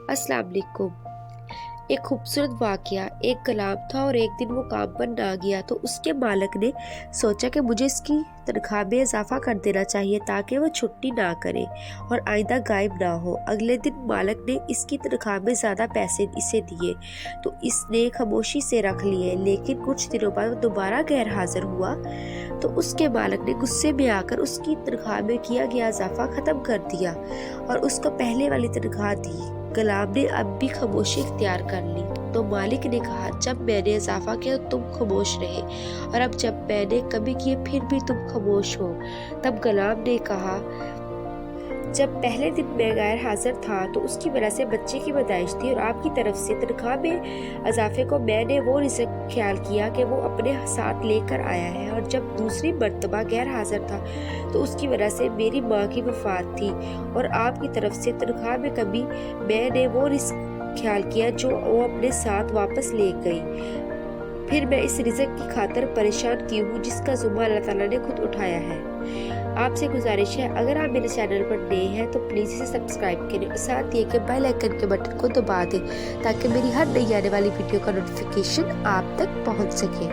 अस्सलाम वालेकुम। एक खूबसूरत वाक़या, एक गुलाम था और एक दिन वो काम पर ना गया तो उसके मालिक ने सोचा कि मुझे इसकी तनख्वाह में इजाफ़ा कर देना चाहिए ताकि वो छुट्टी ना करे और आइंदा गायब ना हो। अगले दिन मालिक ने इसकी तनख्वाह में ज़्यादा पैसे इसे दिए तो इसने खामोशी से रख लिए, लेकिन कुछ दिनों बाद वो दोबारा गैर हाज़िर हुआ तो उसके मालिक ने गुस्से में आकर उसकी तनख्वाह में किया गया इजाफ़ा ख़त्म कर दिया और उसको पहले वाली तनख्वाह दी। गुलाम ने अब भी खामोशी इख्तियार कर ली तो मालिक ने कहा, जब मैंने इजाफा किया तो तुम खामोश रहे और अब जब मैंने कमी की फिर भी तुम खामोश हो। तब गुलाम ने कहा, जब पहले दिन मैं गैर हाजिर था तो उसकी वजह से बच्चे की पैदाइश थी और आपकी तरफ से तनख्वाह में इजाफे को मैंने वो रिज़्क ख्याल किया कि वो अपने साथ लेकर आया है, और जब दूसरी मर्तबा गैर हाजिर था तो उसकी वजह से मेरी माँ की वफात थी और आपकी तरफ से तनख्वाह में कमी मैंने वो रिज़्क ख्याल किया जो वो अपने साथ वापस ले गई। फिर मैं इस रिज़्क की खातिर परेशान की हूँ जिसका ज़िम्मा अल्लाह ताला ने खुद उठाया है। आपसे गुजारिश है, अगर आप मेरे चैनल पर नए हैं तो प्लीज़ इसे सब्सक्राइब करें और साथ ही के बेल आइकन के बटन को दबा दें ताकि मेरी हर नई आने वाली वीडियो का नोटिफिकेशन आप तक पहुँच सके।